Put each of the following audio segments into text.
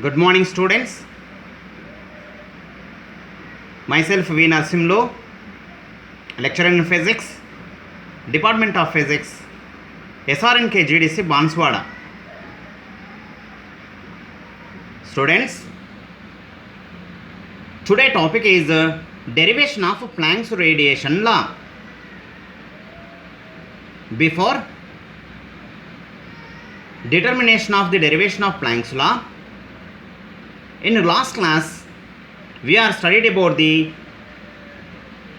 Good morning, students. Myself V. Narsimlo, lecturer in physics, Department of Physics, SRNK GDC, Banswada. Students, today topic is derivation of Planck's radiation law. Before determination of the derivation of Planck's law, in last class we are studied about the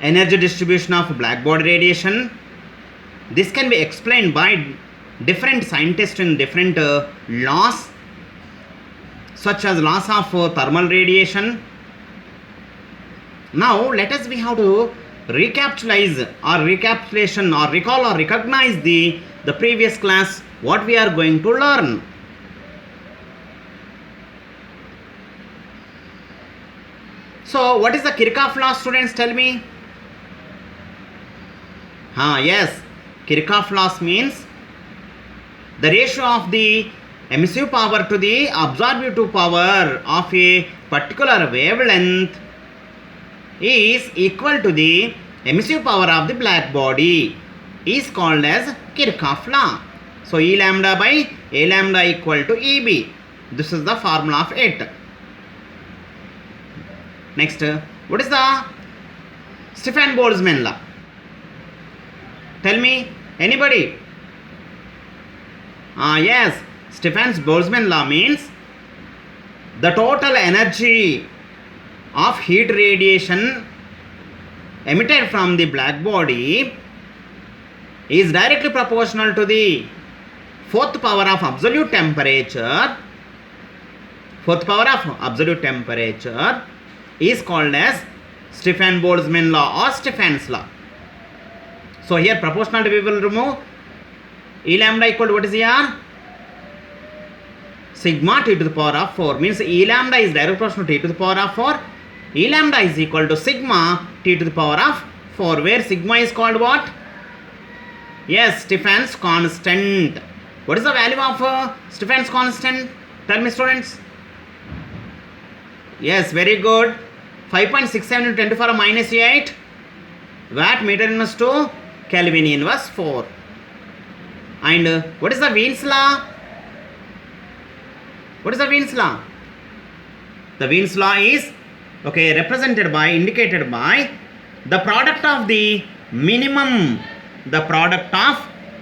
energy distribution of black body radiation. This can be explained by different scientists in different laws, such as laws of thermal radiation. Now let us we have to recapitalize or recapitulation or recall or recognize the previous class what we are going to learn. So what is the Kirchhoff law, students? Tell me. Yes, Kirchhoff law means the ratio of the emissive power to the absorptive power of a particular wavelength is equal to the emissive power of the black body is called as Kirchhoff law. So E lambda by A lambda equal to EB. This is the formula of it. Next, what is the Stefan-Boltzmann law? Tell me, anybody? Yes, Stefan-Boltzmann law means the total energy of heat radiation emitted from the black body is directly proportional to the fourth power of absolute temperature. Fourth power of absolute temperature is called as Stefan-Boltzmann law or Stefan's law. So here proportionality we will remove. E lambda equal to what is here? Sigma t to the power of 4 means E lambda is direct proportional to t to the power of 4. E lambda is equal to sigma t to the power of 4, where sigma is called what? Yes, Stefan's constant. What is the value of Stefan's constant? Tell me, students. Yes, very good. 5.67 into 10 to the power minus 8 watt meter inverse to Kelvin inverse 4. And what is the Wien's law? What is the Wien's law? The Wien's law is represented by, indicated by the product of the minimum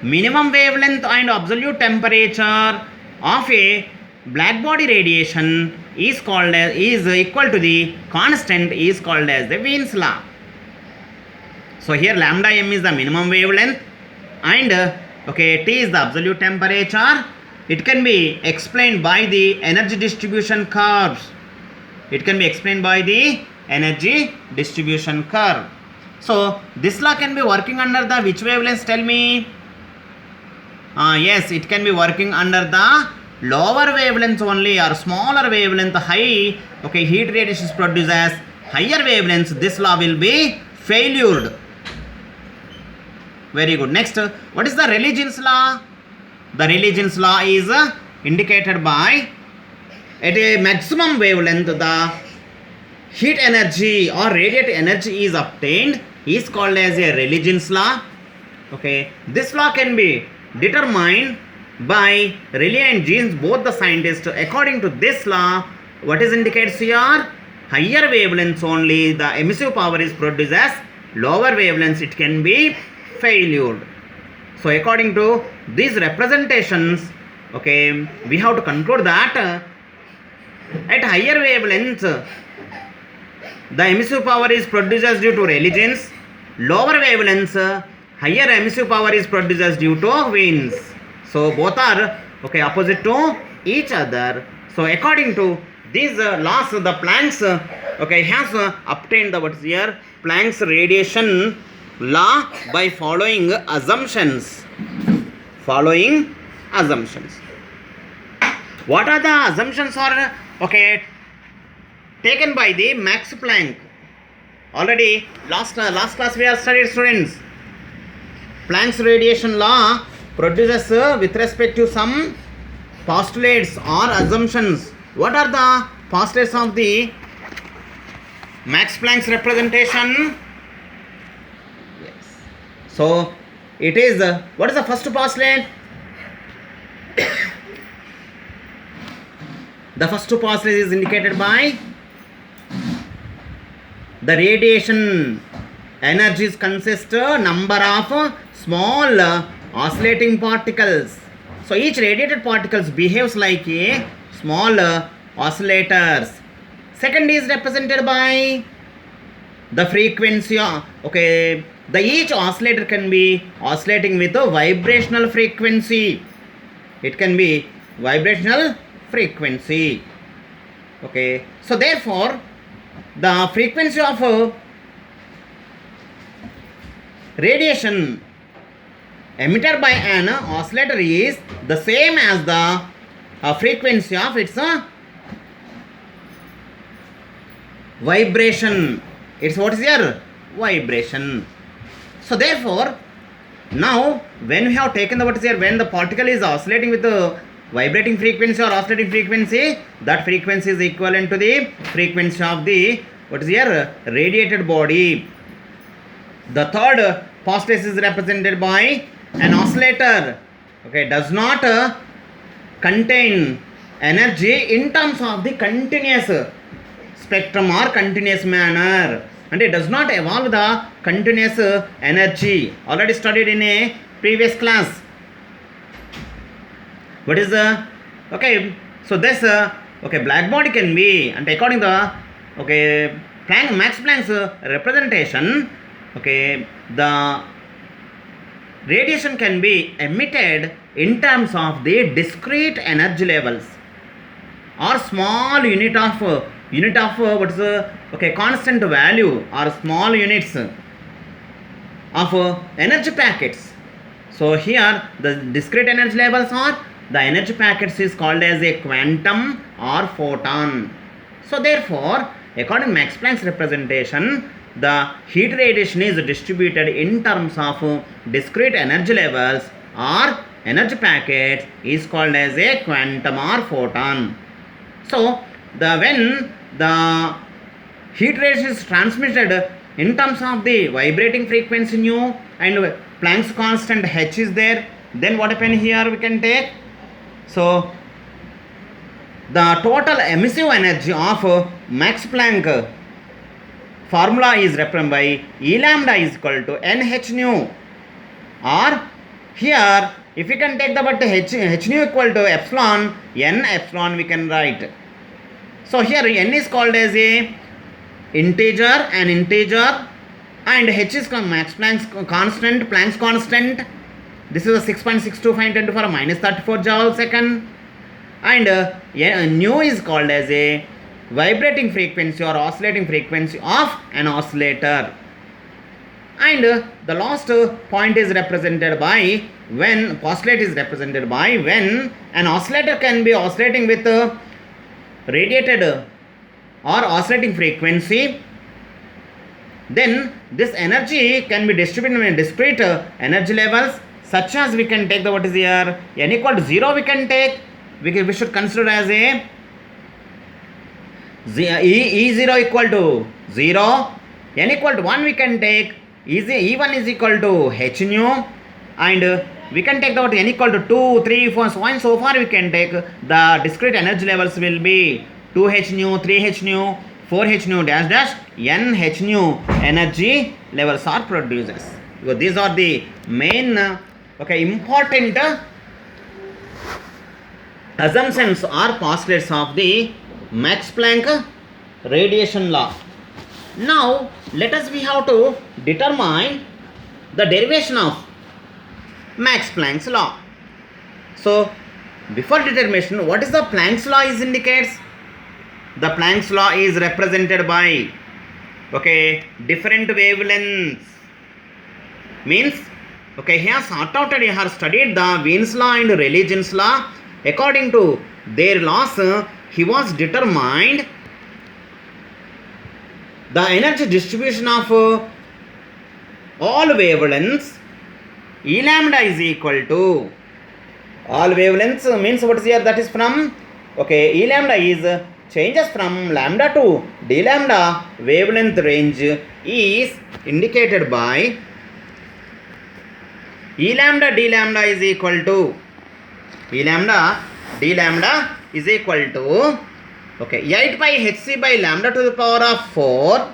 wavelength and absolute temperature of a black body radiation is equal to the constant is called as the Wien's law. So here lambda m is the minimum wavelength and T is the absolute temperature. It can be explained by the energy distribution curves. It can be explained by the energy distribution curve. So this law can be working under the which wavelengths? Tell me. Yes, it can be working under the lower wavelengths only or smaller wavelength. High heat radiation produces higher wavelengths. This law will be failured. Very good. Next, what is the Rayleigh's law? The Rayleigh's law is indicated by at a maximum wavelength the heat energy or radiant energy is obtained is called as a Rayleigh's law. This law can be determined by Rayleigh and Jeans, both the scientists. According to this law, what is indicates here? Higher wavelengths only the emissive power is produced, as lower wavelengths it can be failured. So according to these representations, we have to conclude that at higher wavelengths the emissive power is produced due to Rayleigh. Lower wavelengths higher emissive power is produced due to Wien's. So both are opposite to each other. So according to these laws, the Planck's has obtained the what is here Planck's radiation law by following assumptions. What are the assumptions are taken by the Max Planck? Already last class we have studied, students. Planck's radiation law produces with respect to some postulates or assumptions What are the postulates of the Max Planck's representation? Yes. So it is what is the first postulate? The first postulate is indicated by the radiation energies consist number of small oscillating particles. So each radiated particles behaves like a small oscillators. Second is represented by the frequency. Okay, the each oscillator can be oscillating with a vibrational frequency. It can be vibrational frequency. Okay, so therefore the frequency of radiation emitted by an oscillator is the same as the frequency of its vibration. It's what is your vibration. So therefore now when we have taken the what is here, when the particle is oscillating with the vibrating frequency or oscillating frequency, that frequency is equivalent to the frequency of the what is here radiated body. The third postulate is represented by an oscillator. Okay, does not contain energy in terms of the continuous spectrum or continuous manner, and it does not evolve the continuous energy. Already studied in a previous class. What is the okay? So this okay, black body can be, and according to the okay Max Planck's representation, okay, the radiation can be emitted in terms of the discrete energy levels or small unit of what is okay constant value or small units of energy packets. So here the discrete energy levels are the energy packets is called as a quantum or photon. So therefore according to Max Planck's representation, the heat radiation is distributed in terms of discrete energy levels or energy packets is called as a quantum or photon. So when the heat radiation is transmitted in terms of the vibrating frequency nu and Planck's constant h is there, then what happen here we can take. So the total emissive energy of Max Planck formula is represented by E lambda is equal to NH nu, or here if we can take the but H nu equal to epsilon, N epsilon we can write. So here N is called as a integer, and H is Max Planck's constant, Planck's constant. This is a 6.625 10 to the power minus 34 joule second, and nu is called as a vibrating frequency or oscillating frequency of an oscillator. And the last point is represented by when postulate is represented by when an oscillator can be oscillating with radiated or oscillating frequency, then this energy can be distributed in discrete energy levels, such as we can take the what is here n equal to 0 we can take, we should consider as a E0 equal to 0, n equal to 1 we can take E1 is equal to h nu, and we can take the what n equal to 2, 3, 4, so on and so far we can take the discrete energy levels will be 2h nu, 3h nu, 4h nu dash dash n h nu energy levels are produced. So these are the main important assumptions or postulates of the Max Planck radiation law. Now let us we have to determine the derivation of Max Planck's law. So before determination, what is the Planck's law is indicates? The Planck's law is represented by different wavelengths. Means he has sought out and he has studied the Wien's law and Rayleigh-Jeans law. According to their laws, he was determined the energy distribution of all wavelengths. E lambda is equal to all wavelengths means what is here, that is from okay, E lambda is changes from lambda to d lambda wavelength range is indicated by E lambda d lambda is equal to E lambda d lambda is equal to, okay, 8 by hc by lambda to the power of 4.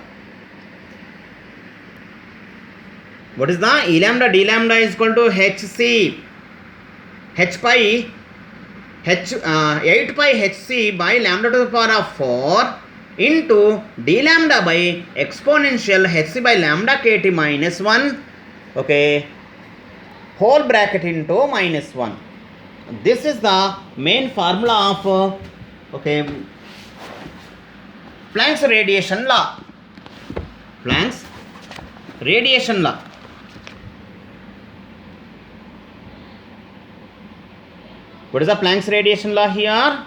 What is the E lambda d lambda is equal to hc, h by 8 by hc by lambda to the power of 4 into d lambda by exponential hc by lambda kt minus 1, okay, whole bracket into minus 1. This is the main formula of okay, Planck's radiation law. Planck's radiation law. What is the Planck's radiation law here?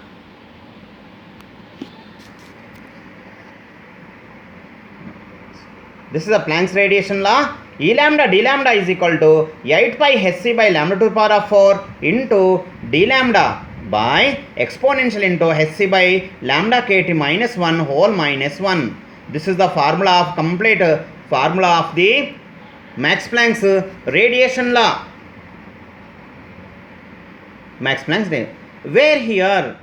This is the Planck's radiation law. E lambda d lambda is equal to 8 pi hc by lambda to the power of 4 into d lambda by exponential into hc by lambda kt minus 1 whole minus 1. This is the formula of complete formula of the Max Planck's radiation law. Max Planck's day. Where here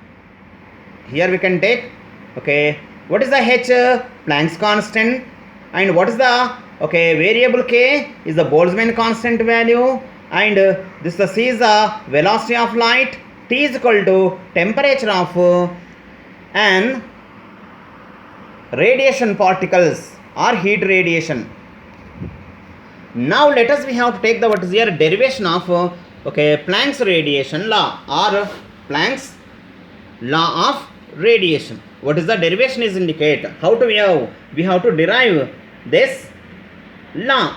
we can take, okay, what is the h? Planck's constant. And what is the, okay, variable k is the Boltzmann constant value, and this the c is the velocity of light, t is equal to temperature of an radiation particles or heat radiation. Now let us we have to take the what is here derivation of okay, Planck's radiation law or Planck's law of radiation. What is the derivation is indicate? How to we have to derive this law.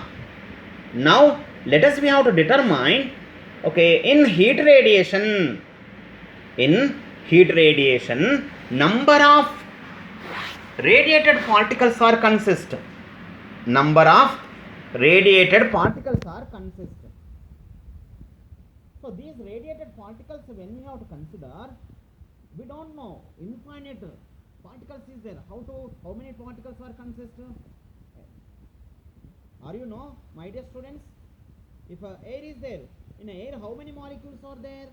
Now let us we have to determine, okay, in heat radiation number of radiated particles are consist. Number of radiated particles are consist. So these radiated particles, when we have to consider, we don't know infinite particles is there. How many particles are consist? Are you know, my dear students? If air is there, in air how many molecules are there?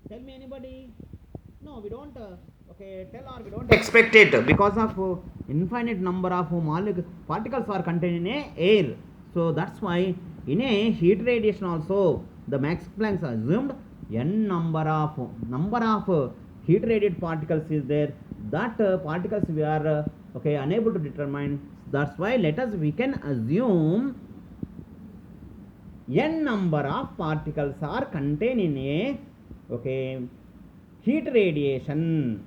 Tell me anybody. No, we don't okay, tell or we don't expect it because of infinite number of particles are contained in air. So that's why in a heat radiation also the Max Planck assumed n number of heat radiated particles is there. That particles we are okay, unable to determine. That's why we can assume n number of particles are contained in a, okay, heat radiation,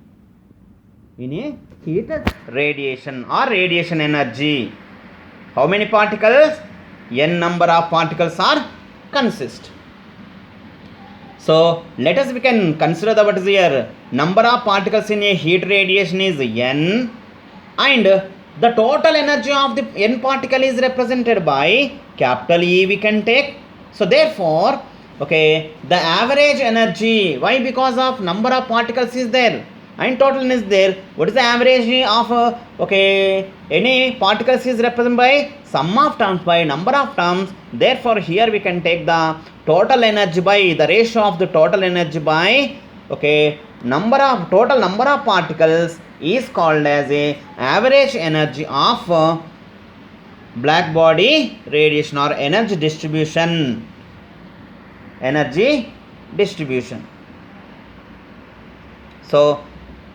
in a heat radiation or radiation energy. How many particles? N number of particles are consist. So let us we can consider the what is here number of particles in a heat radiation is n, and the total energy of the n particle is represented by capital E we can take. So therefore, okay, the average energy, why? Because of number of particles is there and total is there. What is the average of okay, any particles is represented by sum of terms by number of terms. Therefore here we can take the total energy by the ratio of the total energy by, okay, total number of particles is called as a average energy of black body radiation or energy distribution. So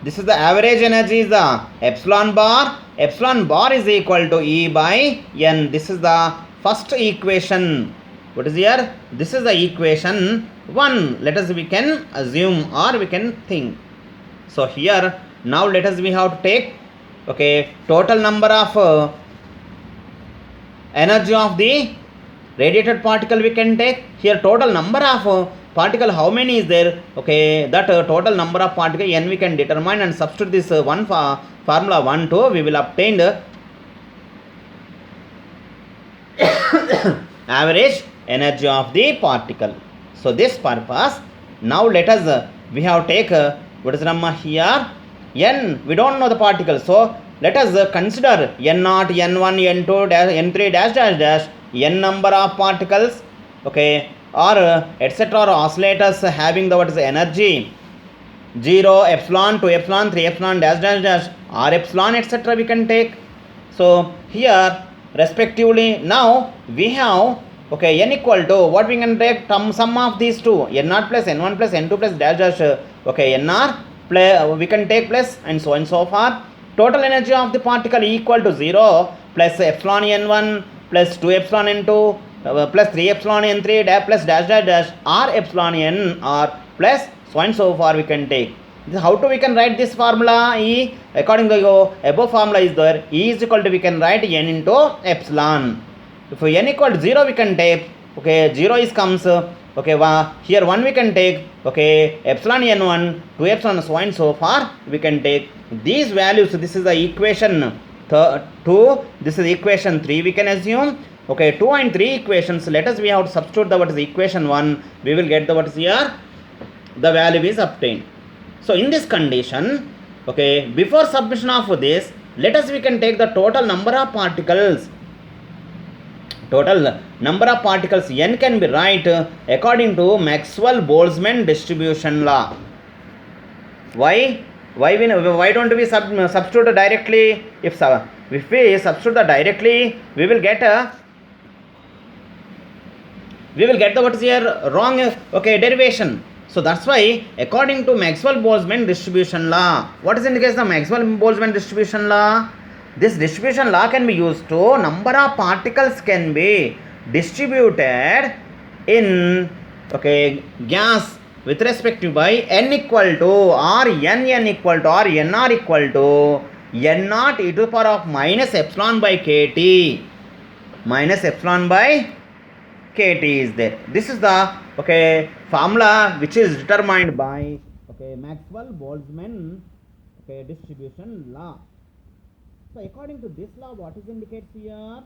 this is the average energy is the epsilon bar. Epsilon bar is equal to E by N. This is the first equation. What is here? This is the equation 1. Let us we can assume or we can think. So here now let us we have to take, okay, total number of energy of the radiated particle we can take. Here total number of particle how many is there, okay, that total number of particle n we can determine and substitute this one formula 1 2, we will obtain the average energy of the particle. So this purpose, now let us we have take What is the number here? N. We don't know the particles. So let us consider N0, N1, N2, N3 dash dash dash N number of particles. Okay. Or etc. or oscillators having the what is the energy 0, epsilon, 2 epsilon, 3 epsilon dash dash dash R epsilon etc. we can take. So here respectively now we have okay n equal to what we can take sum of these two n0 plus n1 plus n2 plus dash dash okay nr plus we can take plus and so far. Total energy of the particle equal to 0 plus epsilon n1 plus 2 epsilon n2 plus 3 epsilon n3 dash plus dash dash dash r epsilon n r plus so far we can take. How to we can write this formula? E according to the above formula is there. E is equal to we can write n into epsilon. If n equal to 0 we can take okay 0 is comes okay here 1 we can take okay epsilon n1 2 epsilon so far we can take these values. This is the equation 2, this is equation 3 we can assume. Okay 2 and 3 equations, let us we have to substitute the what is equation 1, we will get the what is here the value is obtained. So in this condition okay before submission of this let us we can take the total number of particles. Total number of particles n can be write according to Maxwell-Boltzmann distribution law. Why don't we substitute directly? If we substitute directly we will get the what is here wrong okay derivation. So that's why according to Maxwell-Boltzmann distribution law, what is indicates the Maxwell-Boltzmann distribution law? This distribution law can be used to number of particles can be distributed in okay gas with respect to by n equal to or n equal to or nr equal to n0 e to the power of minus epsilon by kt. Minus epsilon by kt is there. This is the okay formula which is determined by okay Maxwell-Boltzmann okay distribution law. So according to this law what is indicates here?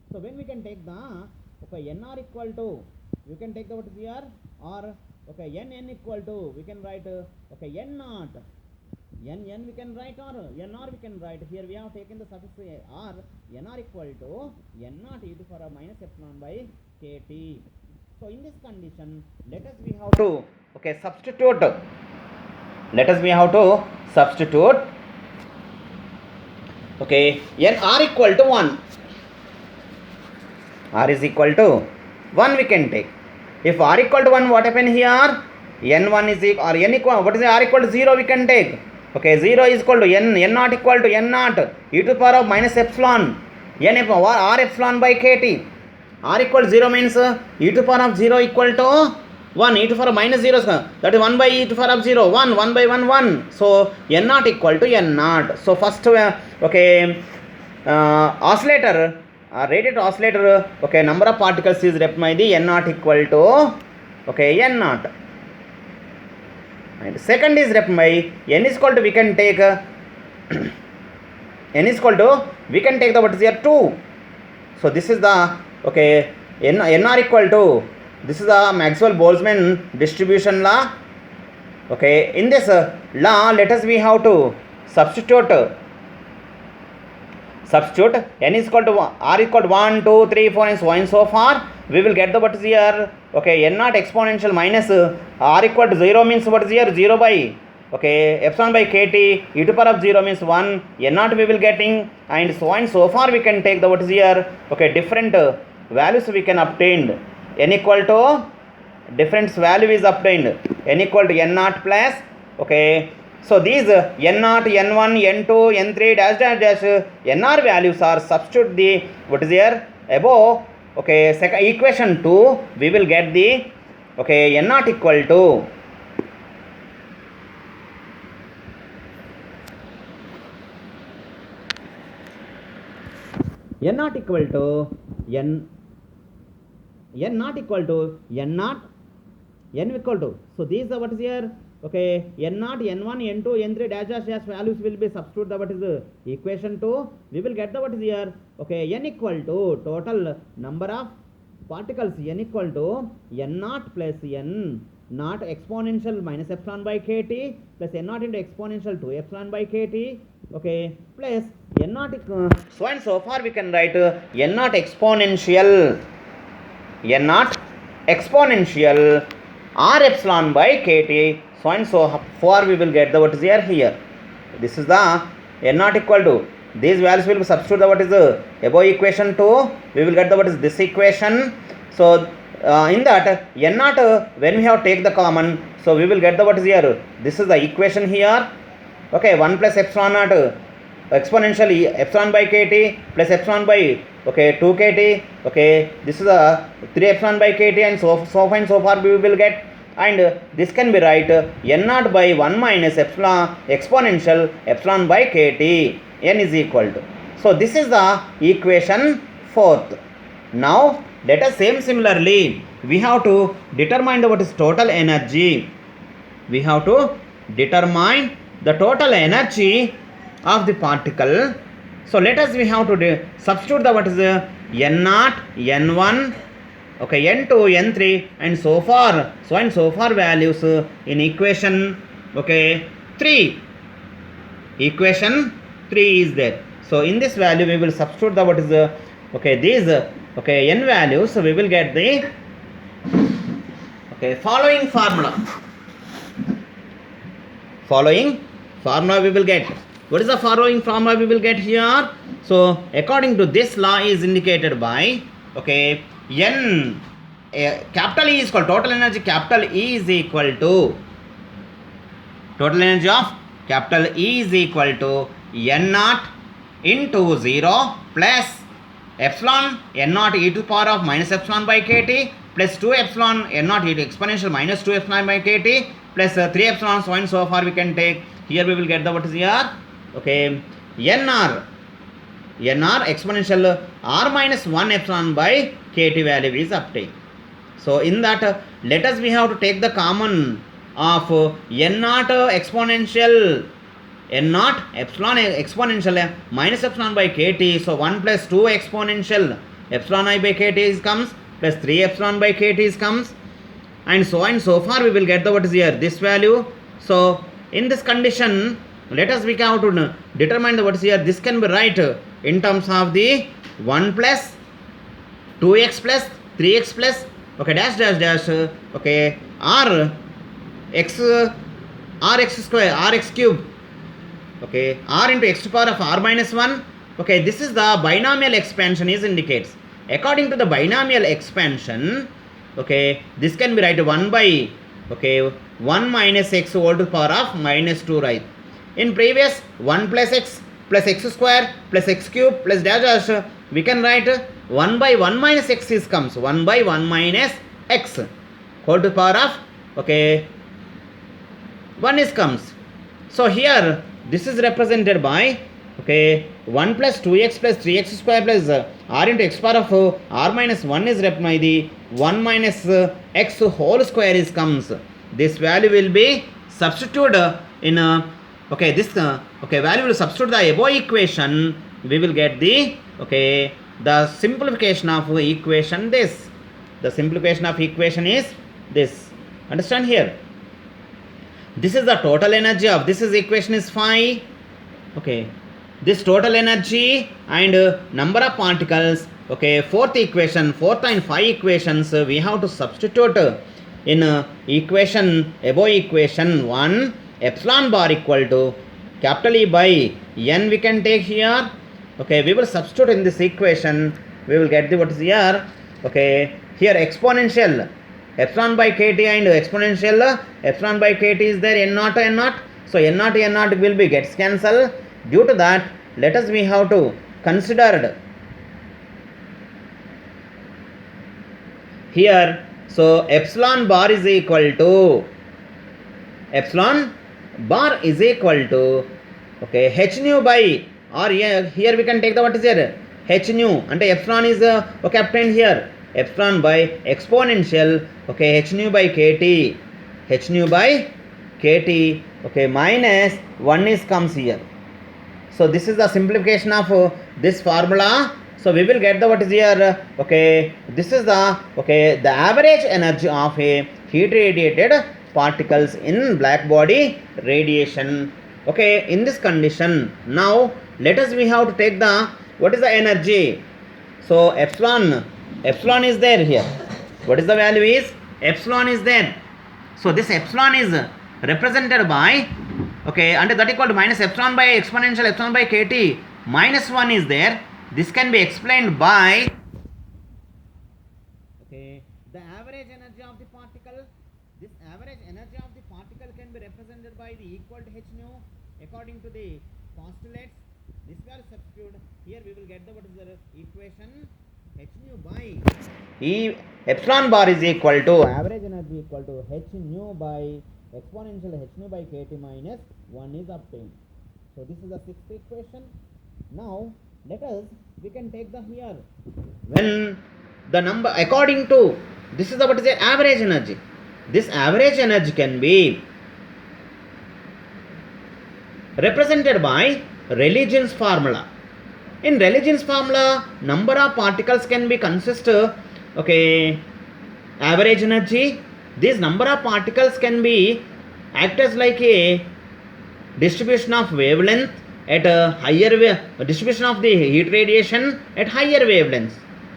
So when we can take the okay nr equal to we can take the what is here or okay n equal to we can write okay n0 n we can write or nr we can write. Here we have taken the suffix r nr equal to n0 e to the power of minus epsilon by kt. So in this condition let us we have to okay substitute. Let us we have to substitute okay n r equal to 1. R is equal to 1 we can take. If r equal to 1 what happen here? n1 is equal or n equal what is r equal to 0 we can take. Okay 0 is equal to n0 equal to n0 e to the power of minus epsilon n r epsilon by kt. R equal to 0 means e to the power of 0 equal to 1 e to the power of minus 0 that is 1 by e to the power of 0 1 by 1 1. So n0 equal to n0. So first okay oscillator radiated oscillator okay number of particles is rep by the n0 equal to okay n0 and second is rep by n is equal to we can take n is equal to we can take the what is here 2. So this is the okay nr equal to this is the Maxwell-Boltzmann distribution law. Okay in this law let us we have to substitute n is equal to r equal to 1 2 3 4 and so on so far. We will get the what is here okay n0 exponential minus r equal to 0 means what is here 0 by okay epsilon by kt e to the power of 0 means 1 n0 we will getting and so on so far we can take the what is here okay different values we can obtain. N equal to different value is obtained n equal to n0 plus okay. So these n0 n1 n2 n3 dash dash dash nr values are substitute the what is here above okay second equation 2 we will get the okay n0 equal to n0 equal to n0 equal to n0 n equal to so these are what is here okay n0 n1 n2 n3 dash dash dash values will be substitute the what is the equation 2 we will get the what is here okay n equal to total number of particles n equal to n0 plus n not exponential minus epsilon by kt plus n naught into exponential 2 epsilon by kt, okay, plus n naught, so and so far we can write n naught exponential r epsilon by kt, so and so far we will get the what is here. This is the n naught equal to, these values will be substitute the what is the above equation 2, we will get the what is this equation. So in that n naught, when we have take the common, so we will get the what is here, this is the equation here, okay, 1 plus epsilon naught exponentially epsilon by kt plus epsilon by, okay, 2 kt, okay, this is a 3 epsilon by kt, and so far we will get, and this can be right n naught by 1 minus epsilon exponential epsilon by kt, n is equal to, so this is the equation 4th. Now let us similarly we have to determine the what is total energy. We have to determine the total energy of the particle. So let us we have to substitute the what is the n naught, n1, okay, n2, n3, and so far values in equation, okay, 3. Equation 3 is there. So in this value we will substitute the what is the, okay, these, okay, n values, so we will get the, okay, following formula we will get. What is the following formula we will get here? So according to this law is indicated by, okay, n, capital E is called total energy, capital E is equal to, total energy of capital E is equal to n naught into 0 plus epsilon n naught e to the power of minus epsilon by kt plus 2 epsilon n naught e to exponential minus 2 epsilon by kt plus 3 epsilon, so and so far we can take, here we will get the what is here, okay, nr exponential r minus 1 epsilon by kt value is obtained. So in that let us we have to take the common of n naught exponential n naught epsilon exponential minus epsilon by kt, so 1 plus 2 exponential epsilon I by kt is comes plus 3 epsilon by kt is comes, and so far we will get the what is here, this value. So in this condition let us we have to determine the what is here, this can be right in terms of the 1 plus 2x plus 3x plus, okay, dash, okay, rx square, rx cube, okay, r into x to the power of r minus 1, okay, this is the binomial expansion is indicates. According to the binomial expansion, okay, this can be right 1 by, okay, 1 minus x whole to the power of minus 2, right. In previous 1 plus x square plus x cube plus dash, we can write 1 by 1 minus x is comes 1 by 1 minus x whole to the power of, okay, 1 is comes. So here this is represented by, okay, 1 plus 2x plus 3x square plus r into x power of r minus 1 is rep by the 1 minus x whole square is comes. This value will be substituted in okay, this okay, value will substitute the above equation, we will get the, okay, the simplification of equation this. The simplification of equation is this. Understand here? This is the total energy of, this is equation is 5, okay, this total energy and number of particles, okay, fourth and 5 equations we have to substitute in equation, above equation 1, epsilon bar equal to capital E by n we can take here, okay, we will substitute in this equation, we will get the what is here, okay, here exponential epsilon by kt and exponential epsilon by kt is there, n naught, so n naught will be gets cancelled. Due to that, let us we have to considered here, so epsilon bar is equal to, okay, h nu by, or here we can take the what is here, h nu, and epsilon is okay, obtained here, epsilon by exponential, okay, h nu by kt, okay, minus 1 is comes here. So this is the simplification of this formula. So we will get the what is here, okay, this is the, okay, the average energy of a heat radiated particles in black body radiation. Okay, in this condition, now let us we have to take the what is the energy. So epsilon is there here. What is the value is epsilon is there. So this epsilon is represented by, okay, and that equal to minus epsilon by exponential epsilon by kt minus 1 is there. This can be explained by, okay, the average energy of the particle. This average energy of the particle can be represented by the equal to h nu according to the postulates. This we are substitute. Here we will get the what is the equation, h nu by E epsilon bar is equal to average energy equal to h nu by exponential h nu by kt minus 1 is obtained. So this is the sixth equation. Now let us, we can take the here when the number according to this is the what is the average energy. This average energy can be represented by Rayleigh's formula. In Rayleigh's formula, number of particles can be consist, okay, average energy. This number of particles can be act as like a distribution of wavelength at a higher distribution of the heat radiation at higher wavelengths.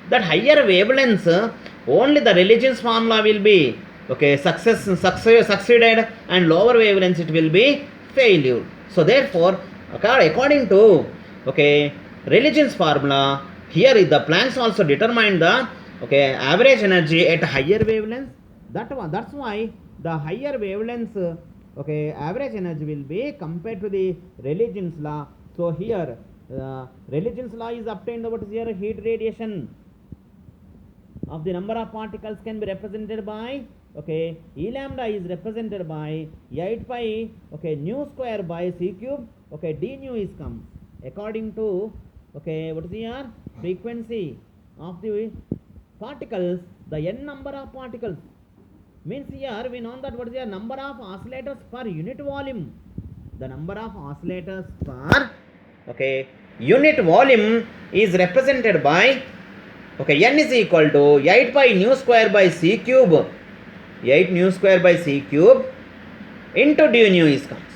That higher wavelengths only the Rayleigh's formula will be, okay, succeeded, and lower wavelengths it will be failure. So therefore, according to, okay, Rayleigh's formula, here is the Planck's also determined the, okay, average energy at higher wavelengths. That's why the higher wavelengths, okay, average energy will be compared to the Rayleigh's law. So here Rayleigh's law is obtained. What is here heat radiation of the number of particles can be represented by, okay, E lambda is represented by 8 pi, okay, nu square by c cube, okay, d nu is come according to, okay, what is here frequency of the particles, the n number of particles. Means here we know that what is the number of oscillators per unit volume. The number of oscillators per, okay, unit volume is represented by, okay, n is equal to 8 pi nu square by c cube, 8 nu square by c cube into d nu is comes.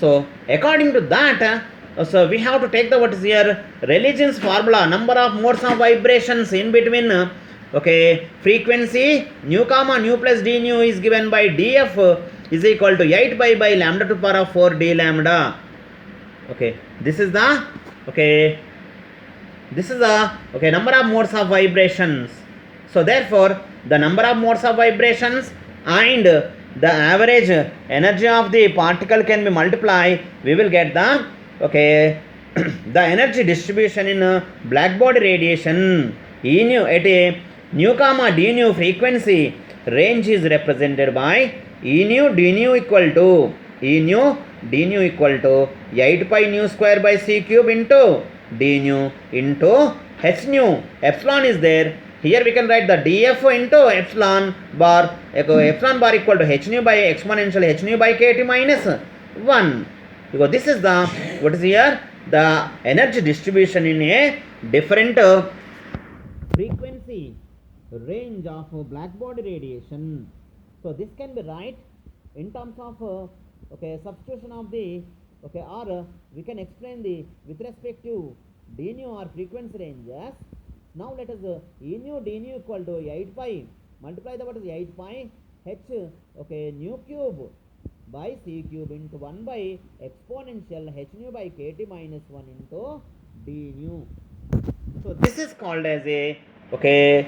So according to that, so we have to take the what is here Rayleigh's formula, number of modes of vibrations in between, okay, frequency nu comma nu plus d nu is given by df is equal to 8 pi by lambda to the power of 4 d lambda. Okay, this is the, okay, this is the, okay, number of modes of vibrations. So therefore the number of modes of vibrations and the average energy of the particle can be multiplied. We will get the, okay, the energy distribution in black body radiation. E nu at a nu comma d nu frequency range is represented by E nu d nu equal to E nu d nu equal to 8 pi nu square by c cube into d nu into h nu. Epsilon is there. Here we can write the df into epsilon bar. Epsilon bar equal to h nu by exponential h nu by kt minus 1. Because this is the, what is here, the energy distribution in a different frequency range of black body radiation. So this can be right in terms of, okay, substitution of the, okay, or we can explain the with respect to d nu or frequency ranges. Now let us E nu d nu equal to 8 pi multiply the what is 8 pi h, okay, nu cube by c cube into 1 by exponential h nu by kt minus 1 into d nu. So this is called as a, okay,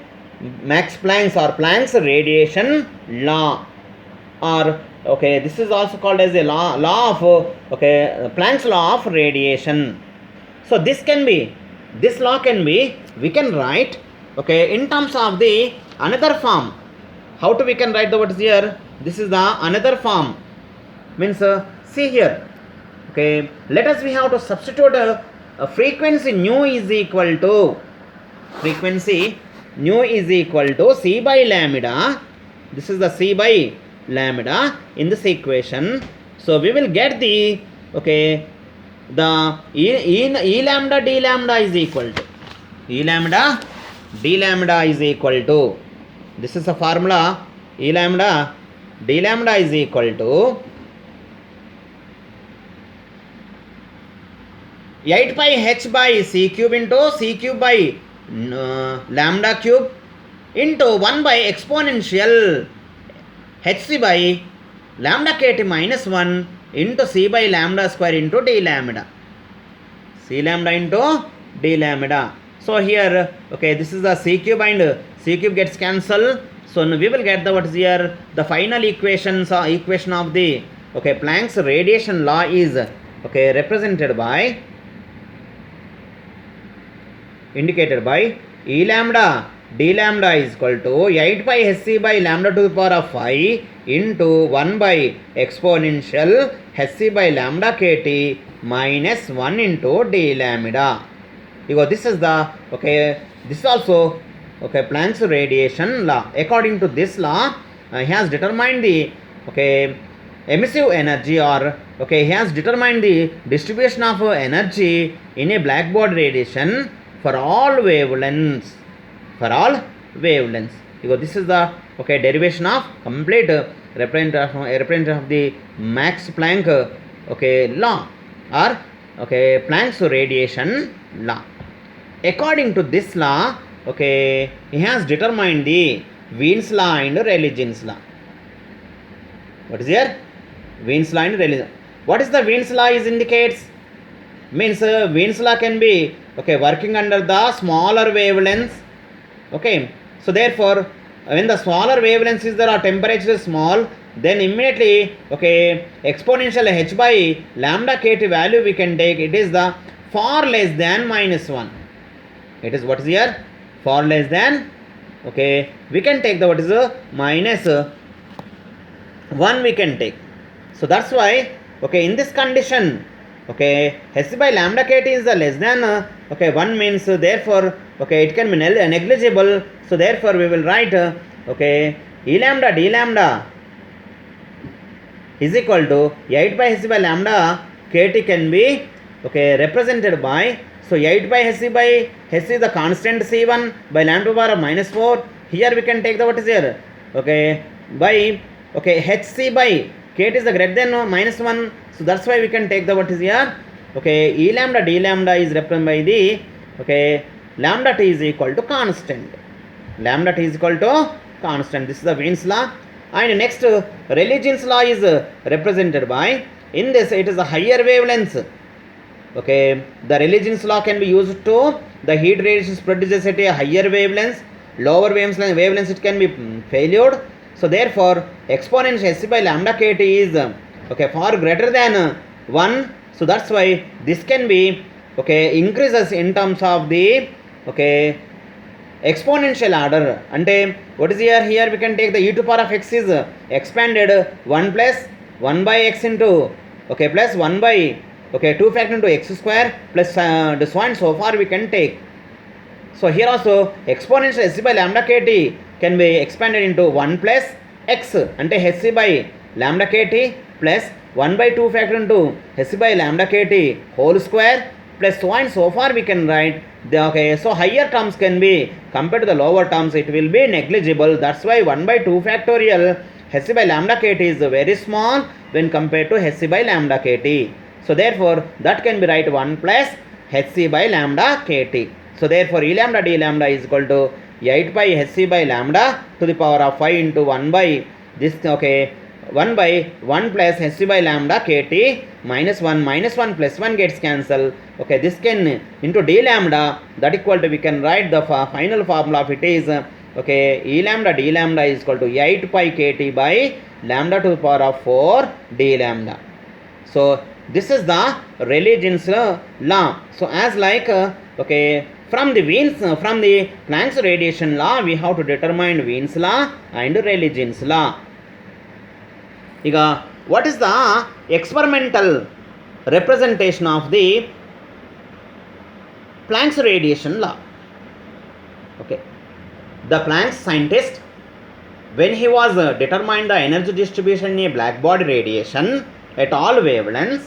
Max Planck's or Planck's radiation law, or, okay, this is also called as a law of, okay, Planck's law of radiation. So this can be, this law can be, we can write, okay, in terms of the another form. How to we can write the what is here? This is the another form. Means see here, okay, let us we have to substitute a frequency nu is equal to, frequency nu is equal to c by lambda. This is the c by lambda in this equation. So we will get the, okay, the E lambda d lambda is equal to, E lambda d lambda is equal to, this is a formula E lambda d lambda is equal to 8 pi h by c cube into c cube by lambda cube into 1 by exponential hc by lambda kt minus 1 into c by lambda square into d lambda. C lambda into d lambda. So here, okay, this is the c cube and c cube gets cancelled. So we will get the what is here the final equation of the okay Planck's radiation law is okay represented by indicated by E lambda d lambda is equal to 8 pi hc by lambda to the power of 5 into 1 by exponential hc by lambda kt minus 1 into d lambda. Because this is the okay, this is also okay Planck's radiation law. According to this law, he has determined the okay emissive energy, or okay he has determined the distribution of energy in a black body radiation for all wavelengths. For all wavelengths. Because this is the okay derivation of complete representative of the Max Planck okay law, or okay Planck's radiation law. According to this law, okay, he has determined the Wien's law and Rayleigh-Jeans law. What is here? Wien's law and Rayleigh. What is the Wien's law is indicates? Means Wien's law can be okay working under the smaller wavelengths. Okay, so therefore when the smaller wavelengths is there, or temperature is small, then immediately okay exponential h by lambda kt value we can take, it is the far less than minus 1. It is what is here far less than, okay we can take the what is minus 1 we can take. So that's why okay in this condition okay hc by lambda kt is the less than okay 1 means therefore okay it can be negligible. So therefore we will write okay E lambda d lambda is equal to 8 by hc by lambda kt can be okay represented by, so 8 by hc by hc is the constant c1 by lambda power of minus 4. Here we can take the what is here okay by okay hc by kt is the greater than minus 1. So that's why we can take the what is here okay E lambda d lambda is represented by the okay lambda t is equal to constant. Lambda t is equal to constant. This is the Wien's law. And next Rayleigh-Jeans law is represented by, in this it is a higher wavelengths. Okay, the Rayleigh-Jeans law can be used to the heat radiation produces at a higher wavelengths. Lower wavelengths it can be failured. So therefore exponential hc by lambda kt is okay far greater than 1. So that's why this can be okay increases in terms of the okay exponential order. Ante what is here? Here we can take the e to power of x is expanded 1 plus 1 by x into okay plus 1 by okay 2 factor into x square plus the so and so far we can take. So here also exponential hc by lambda kt can be expanded into 1 plus x ante hc by lambda kt plus 1 by 2 factor into hc by lambda kt whole square plus so and so far we can write the okay. So higher terms can be compared to the lower terms, it will be negligible. That's why 1 by 2 factorial hc by lambda kt is very small when compared to hc by lambda kt. So therefore that can be write 1 plus hc by lambda kt. So therefore E lambda d lambda is equal to 8 by hc by lambda to the power of 5 into 1 by this okay 1 by 1 plus hc by lambda kt minus 1 plus 1 gets cancelled. Okay, this can into d lambda, that equal to we can write the final formula of it is okay E lambda d lambda is equal to 8 pi kt by lambda to the power of 4 d lambda. So this is the Rayleigh-Jeans law. So as like okay from the Planck's radiation law we have to determine Wien's law and Rayleigh-Jeans law. ಈಗ what is the experimental representation of the Planck's radiation law? Okay, the Planck's scientist, when he was determined the energy distribution in a black body radiation at all wavelengths,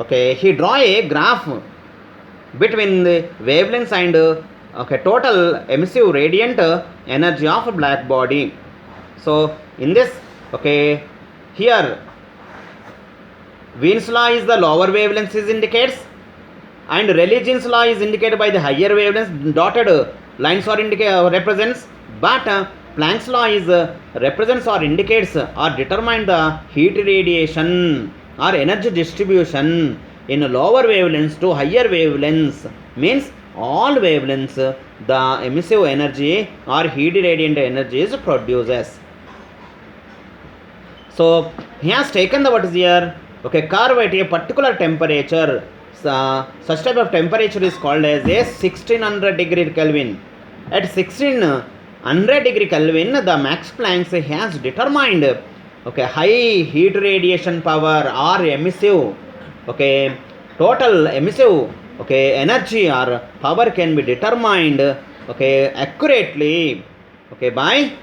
okay, he draw a graph between the wavelengths and okay total emissive radiant energy of a black body. So in this, okay, here Wien's law is the lower wavelengths is indicates, and Rayleigh's law is indicated by the higher wavelengths. Dotted lines are represents, but Planck's law is represents or indicates or determine the heat radiation or energy distribution in lower wavelengths to higher wavelengths. Means all wavelengths the emissive energy or heat radiant energy is produces. So he has taken the what is here, okay, curve at a particular temperature. Such type of temperature is called as a 1600 degree Kelvin. At 1600 degree Kelvin, the Max Planck has determined, okay, high heat radiation power or emissive, okay, total emissive, okay, energy or power can be determined, okay, accurately, okay, by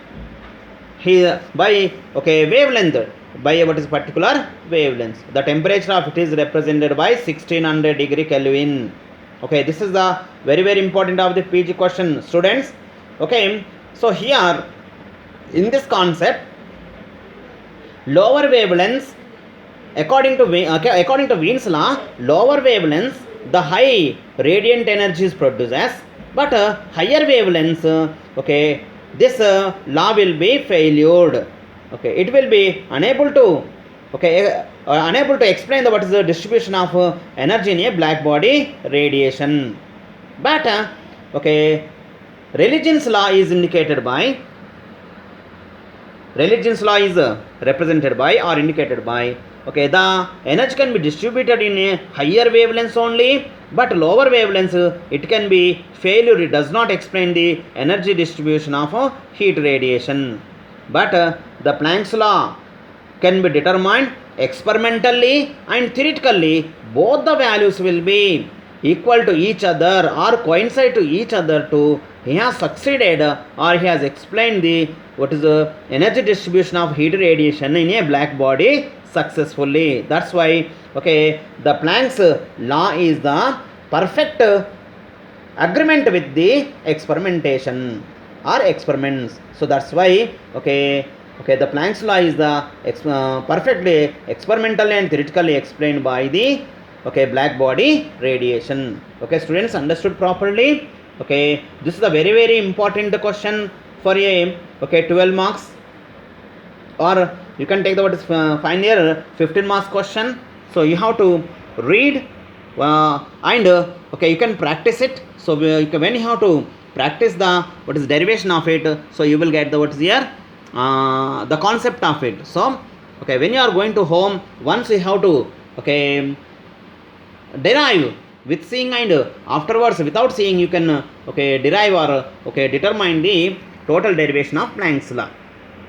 wavelength, by what is particular wavelength. The temperature of it is represented by 1600 degree Kelvin. Okay, this is the very very important of the PG question, students. Okay, so here in this concept, lower wavelengths, according to Wien's law, lower wavelengths the high radiant energy is produces, but higher wavelengths, okay, this law will be failed. Okay, it will be unable to, okay, unable to explain what is the distribution of energy in a black body radiation. But okay, Rayleigh's law is indicated by, Rayleigh's law is represented by or indicated by, okay, the energy can be distributed in a higher wavelengths only, but lower wavelengths it can be failure. It does not explain the energy distribution of heat radiation. But the Planck's law can be determined experimentally and theoretically. Both the values will be equal to each other or coincide to each other to he has succeeded or he has explained the what is the energy distribution of heat radiation in a black body successfully. That's why, okay, the Planck's law is the perfect agreement with the experimentation or experiments. So that's why, okay, the Planck's law is the perfectly experimentally and theoretically explained by the, okay, black body radiation. Okay, students, understood properly? Okay, this is a very very important question for a, okay, 12 marks, or you can take the what is final year 15 marks question. So you have to read and okay, you can practice it. So when you have to practice the what is derivation of it, so you will get the what is here the concept of it. So okay, when you are going to home, once you have to, okay, derive with seeing, and afterwards without seeing you can, okay, derive or, okay, determine the total derivation of Planck's law.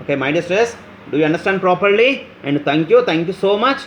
Okay, my dear students, do you understand properly? And thank you so much.